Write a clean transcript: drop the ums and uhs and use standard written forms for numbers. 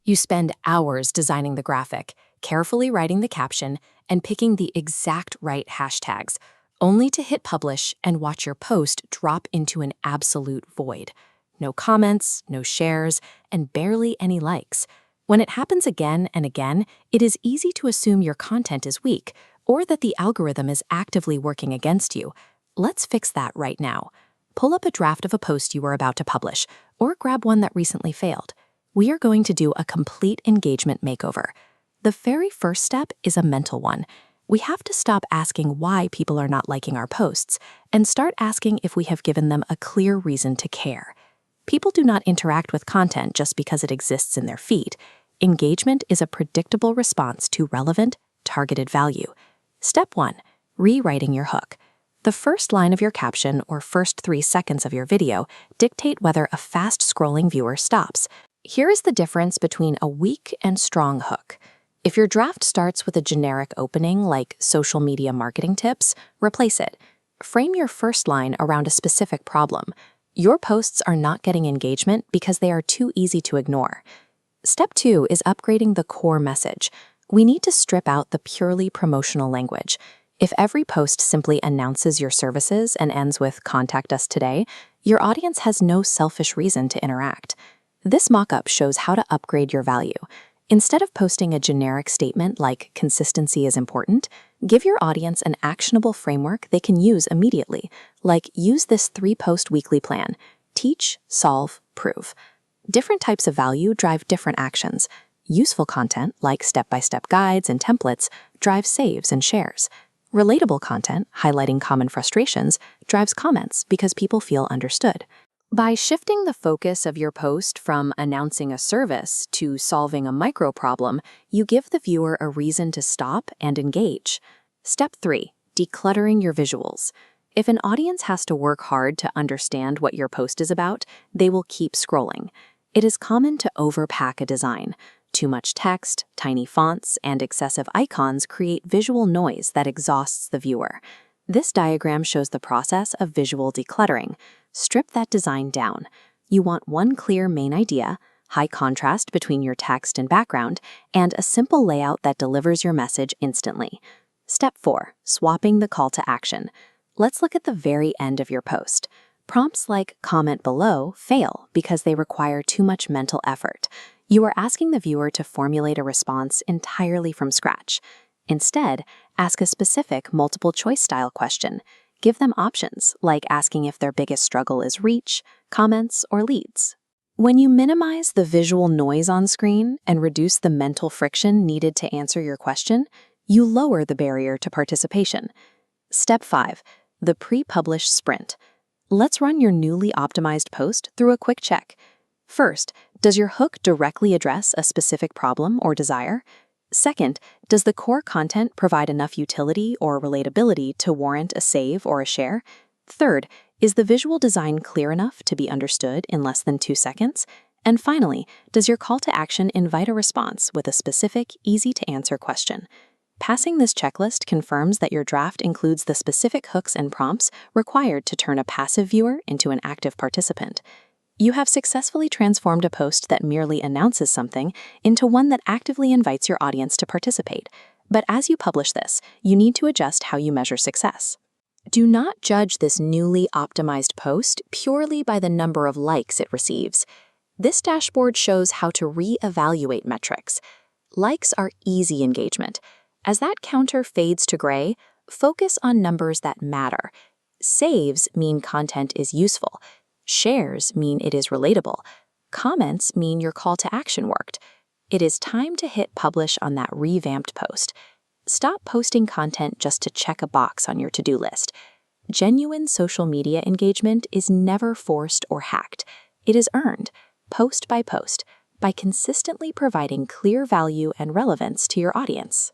You spend hours designing the graphic, carefully writing the caption, and picking the exact right hashtags, only to hit publish and watch your post drop into an absolute void. No comments, no shares, and barely any likes. When it happens again and again, it is easy to assume your content is weak or that the algorithm is actively working against you. Let's fix that right now. Pull up a draft of a post you are about to publish, or grab one that recently failed. We are going to do a complete engagement makeover. The very first step is a mental one. We have to stop asking why people are not liking our posts and start asking if we have given them a clear reason to care. People do not interact with content just because it exists in their feed. Engagement is a predictable response to relevant, targeted value. Step 1. Rewriting your hook. The first line of your caption or first 3 seconds of your video dictate whether a fast-scrolling viewer stops. Here is the difference between a weak and strong hook. If your draft starts with a generic opening like social media marketing tips, replace it. Frame your first line around a specific problem. Your posts are not getting engagement because they are too easy to ignore. Step 2 is upgrading the core message. We need to strip out the purely promotional language. If every post simply announces your services and ends with "contact us today," your audience has no selfish reason to interact. This mockup shows how to upgrade your value. Instead of posting a generic statement like "consistency is important," give your audience an actionable framework they can use immediately, like use this 3-post weekly plan: teach, solve, prove. Different types of value drive different actions. Useful content, like step-by-step guides and templates, drives saves and shares. Relatable content, highlighting common frustrations, drives comments because people feel understood. By shifting the focus of your post from announcing a service to solving a micro problem, you give the viewer a reason to stop and engage. Step 3. Decluttering your visuals. If an audience has to work hard to understand what your post is about, they will keep scrolling. It is common to overpack a design. Too much text, tiny fonts, and excessive icons create visual noise that exhausts the viewer. This diagram shows the process of visual decluttering. Strip that design down. You want one clear main idea, high contrast between your text and background, and a simple layout that delivers your message instantly. Step 4. Swapping the call to action. Let's look at the very end of your post. Prompts like "comment below" fail because they require too much mental effort. You are asking the viewer to formulate a response entirely from scratch. Instead, ask a specific multiple-choice style question. Give them options, like asking if their biggest struggle is reach, comments, or leads. When you minimize the visual noise on screen and reduce the mental friction needed to answer your question, you lower the barrier to participation. Step 5. The pre-publish sprint. Let's run your newly optimized post through a quick check. First, does your hook directly address a specific problem or desire? Second, does the core content provide enough utility or relatability to warrant a save or a share? Third, is the visual design clear enough to be understood in less than 2 seconds? And finally, does your call to action invite a response with a specific, easy-to-answer question? Passing this checklist confirms that your draft includes the specific hooks and prompts required to turn a passive viewer into an active participant. You have successfully transformed a post that merely announces something into one that actively invites your audience to participate. But as you publish this, you need to adjust how you measure success. Do not judge this newly optimized post purely by the number of likes it receives. This dashboard shows how to re-evaluate metrics. Likes are easy engagement. As that counter fades to gray, focus on numbers that matter. Saves mean content is useful. Shares mean it is relatable. Comments mean your call to action worked. It is time to hit publish on that revamped post. Stop posting content just to check a box on your to-do list. Genuine social media engagement is never forced or hacked. It is earned, post by post, by consistently providing clear value and relevance to your audience.